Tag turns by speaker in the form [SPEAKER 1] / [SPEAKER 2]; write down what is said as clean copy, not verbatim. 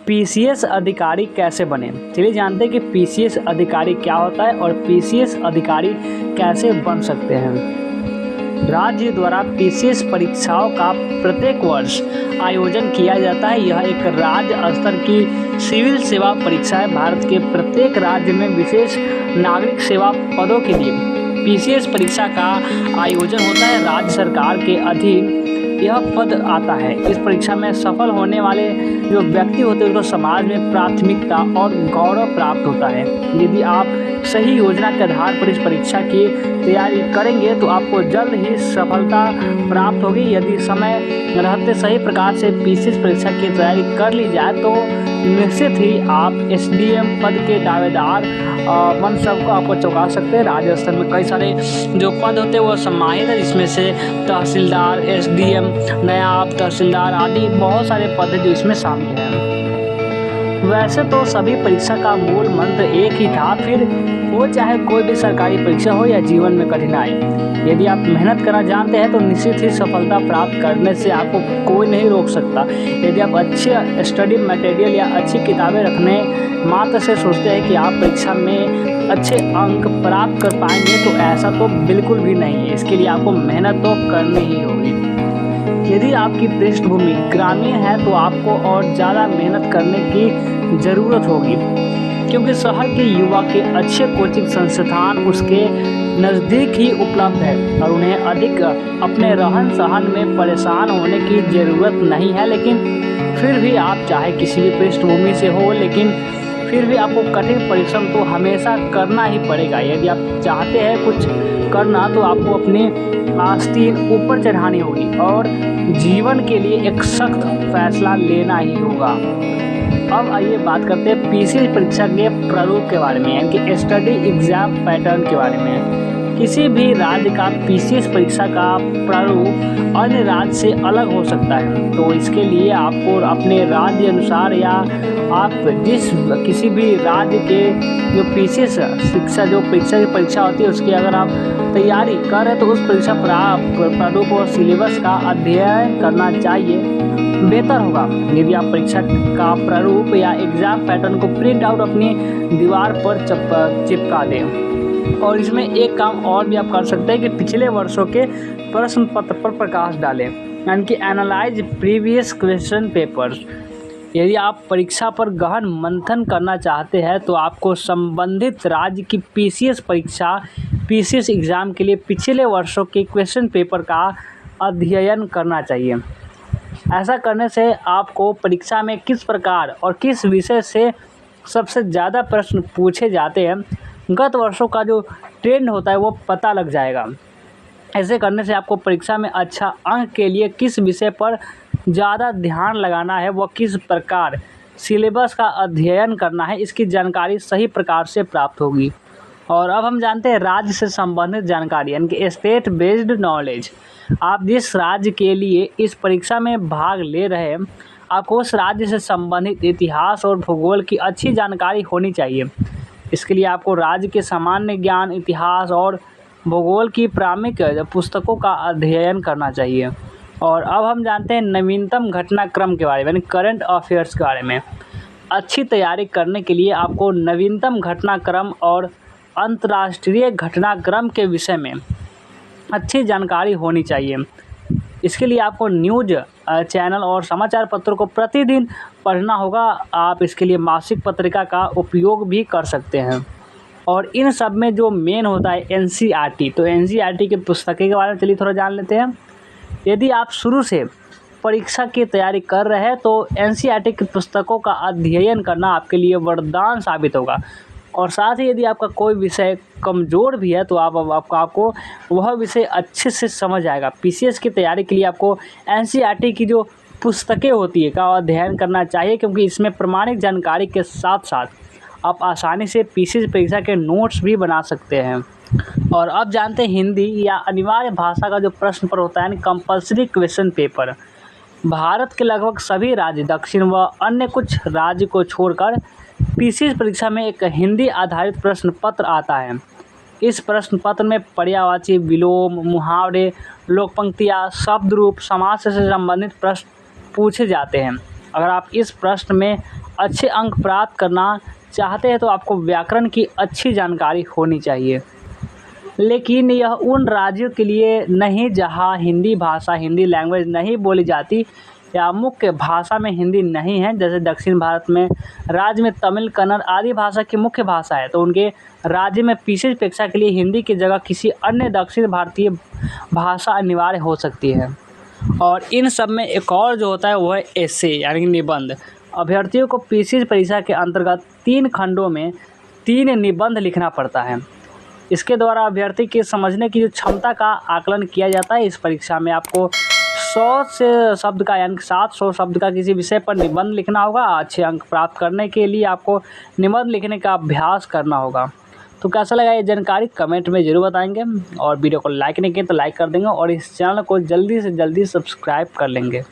[SPEAKER 1] PCS अधिकारी कैसे बने? चलिए जानते हैं कि पीसीएस अधिकारी क्या होता है और पीसीएस अधिकारी कैसे बन सकते हैं। राज्य द्वारा पीसीएस परीक्षाओं का प्रत्येक वर्ष आयोजन किया जाता है। यह एक राज्य स्तर की सिविल सेवा परीक्षा है। भारत के प्रत्येक राज्य में विशेष नागरिक सेवा पदों के लिए पीसीएस परीक्षा का आयोजन होता है। राज्य सरकार के अधीन यह पद आता है। इस परीक्षा में सफल होने वाले जो व्यक्ति होते हैं उनको समाज में प्राथमिकता और गौरव प्राप्त होता है। यदि आप सही योजना के आधार पर इस परीक्षा की तैयारी करेंगे तो आपको जल्द ही सफलता प्राप्त होगी। यदि समय रहते सही प्रकार से पीसीएस परीक्षा की तैयारी कर ली जाए तो निश्चित ही आप एसडीएम पद के दावेदार बन सबको आपको चौंका सकते हैं। राज्य स्तर में कई सारे जो पद होते हैं वो सम्मानित है, जिसमें से तहसीलदार, एसडीएम, नायब तहसीलदार आदि बहुत सारे पद हैं जो इसमें शामिल हैं। वैसे तो सभी परीक्षा का मूल मंत्र एक ही था, फिर वो चाहे कोई भी सरकारी परीक्षा हो या जीवन में कठिनाई। यदि आप मेहनत करना जानते हैं तो निश्चित ही सफलता प्राप्त करने से आपको कोई नहीं रोक सकता। यदि आप अच्छे स्टडी मटेरियल या अच्छी किताबें रखने मात्र से सोचते हैं कि आप परीक्षा में अच्छे अंक प्राप्त कर पाएंगे तो ऐसा तो बिल्कुल भी नहीं है। इसके लिए आपको मेहनत तो करनी ही होगी। यदि आपकी पृष्ठभूमि ग्रामीण है तो आपको और ज़्यादा मेहनत करने की ज़रूरत होगी, क्योंकि शहर के युवा के अच्छे कोचिंग संस्थान उसके नज़दीक ही उपलब्ध है और उन्हें अधिक अपने रहन सहन में परेशान होने की ज़रूरत नहीं है। लेकिन फिर भी आप चाहे किसी भी पृष्ठभूमि से हो, लेकिन फिर भी आपको कठिन परिश्रम तो हमेशा करना ही पड़ेगा। यदि आप चाहते हैं कुछ करना तो आपको अपनी आस्तीन ऊपर चढ़ानी होगी और जीवन के लिए एक सख्त फैसला लेना ही होगा। अब आइए बात करते हैं पीसीएस परीक्षा के प्रारूप के बारे में, यानी कि स्टडी एग्जाम पैटर्न के बारे में। किसी भी राज्य का पीसीएस परीक्षा का प्रारूप अन्य राज्य से अलग हो सकता है, तो इसके लिए आपको अपने राज्य अनुसार या आप जिस किसी भी राज्य के जो पीसीएस शिक्षा जो परीक्षा की परीक्षा होती है उसकी अगर आप तैयारी कर रहे हैं तो उस परीक्षा प्रारूप और सिलेबस का अध्ययन करना चाहिए, बेहतर होगा। यदि आप परीक्षा का प्रारूप या एग्ज़ाम पैटर्न को प्रिंट आउट अपनी दीवार पर चिपका दें। और इसमें एक काम और भी आप कर सकते हैं कि पिछले वर्षों के प्रश्न पत्र पर प्रकाश डालें, यानी कि एनालाइज प्रीवियस क्वेश्चन पेपर्स। यदि आप परीक्षा पर गहन मंथन करना चाहते हैं तो आपको संबंधित राज्य की पीसीएस परीक्षा पीसीएस एग्ज़ाम के लिए पिछले वर्षों के क्वेश्चन पेपर का अध्ययन करना चाहिए। ऐसा करने से आपको परीक्षा में किस प्रकार और किस विषय से सबसे ज़्यादा प्रश्न पूछे जाते हैं, गत वर्षों का जो ट्रेंड होता है वो पता लग जाएगा। ऐसे करने से आपको परीक्षा में अच्छा अंक के लिए किस विषय पर ज़्यादा ध्यान लगाना है, वो किस प्रकार सिलेबस का अध्ययन करना है, इसकी जानकारी सही प्रकार से प्राप्त होगी। और अब हम जानते हैं राज्य से संबंधित जानकारी, यानी कि स्टेट बेस्ड नॉलेज। आप जिस राज्य के लिए इस परीक्षा में भाग ले रहे हैं आपको उस राज्य से संबंधित इतिहास और भूगोल की अच्छी जानकारी होनी चाहिए। इसके लिए आपको राज्य के सामान्य ज्ञान, इतिहास और भूगोल की प्रारंभिक पुस्तकों का अध्ययन करना चाहिए। और अब हम जानते हैं नवीनतम घटनाक्रम के बारे में, यानी करंट अफेयर्स के बारे में। अच्छी तैयारी करने के लिए आपको नवीनतम घटनाक्रम और अंतर्राष्ट्रीय घटनाक्रम के विषय में अच्छी जानकारी होनी चाहिए। इसके लिए आपको न्यूज़ चैनल और समाचार पत्रों को प्रतिदिन पढ़ना होगा। आप इसके लिए मासिक पत्रिका का उपयोग भी कर सकते हैं। और इन सब में जो मेन होता है एनसीईआरटी, तो एनसीईआरटी की पुस्तकें के बारे में चलिए थोड़ा जान लेते हैं। यदि आप शुरू से परीक्षा की तैयारी कर रहे हैं तो एनसीईआरटी की पुस्तकों का अध्ययन करना आपके लिए वरदान साबित होगा। और साथ ही यदि आपका कोई विषय कमज़ोर भी है तो आपको वह विषय अच्छे से समझ आएगा। पीसीएस की तैयारी के लिए आपको एनसीईआरटी की जो पुस्तकें होती है का अध्ययन करना चाहिए, क्योंकि इसमें प्रमाणिक जानकारी के साथ साथ आप आसानी से पीसीएस परीक्षा के नोट्स भी बना सकते हैं। और अब जानते हैं हिंदी या अनिवार्य भाषा का जो प्रश्न पत्र होता है, यानी कंपल्सरी क्वेश्चन पेपर। भारत के लगभग सभी राज्य, दक्षिण व अन्य कुछ राज्य को छोड़कर पीसीएस परीक्षा में एक हिंदी आधारित प्रश्न पत्र आता है। इस प्रश्न पत्र में पर्यायवाची, विलोम, मुहावरे, लोक पंक्तियाँ, शब्द रूप, समास से संबंधित प्रश्न पूछे जाते हैं। अगर आप इस प्रश्न में अच्छे अंक प्राप्त करना चाहते हैं तो आपको व्याकरण की अच्छी जानकारी होनी चाहिए। लेकिन यह उन राज्यों के लिए नहीं जहाँ हिंदी भाषा, हिंदी लैंग्वेज नहीं बोली जाती या मुख्य भाषा में हिंदी नहीं है। जैसे दक्षिण भारत में राज्य में तमिल, कन्नड़ आदि भाषा की मुख्य भाषा है, तो उनके राज्य में पीसीएस परीक्षा के लिए हिंदी की जगह किसी अन्य दक्षिण भारतीय भाषा अनिवार्य हो सकती है। और इन सब में एक और जो होता है वो है एसे यानी निबंध। अभ्यर्थियों को पीसीएस परीक्षा के अंतर्गत 3 खंडों में 3 निबंध लिखना पड़ता है। इसके द्वारा अभ्यर्थी के समझने की जो क्षमता का आकलन किया जाता है। इस परीक्षा में आपको 100 से शब्द का यानी 700 शब्द का किसी विषय पर निबंध लिखना होगा। अच्छे अंक प्राप्त करने के लिए आपको निबंध लिखने का अभ्यास करना होगा। तो कैसा लगा ये जानकारी कमेंट में ज़रूर बताएंगे, और वीडियो को लाइक नहीं किए तो लाइक कर देंगे, और इस चैनल को जल्दी से जल्दी सब्सक्राइब कर लेंगे।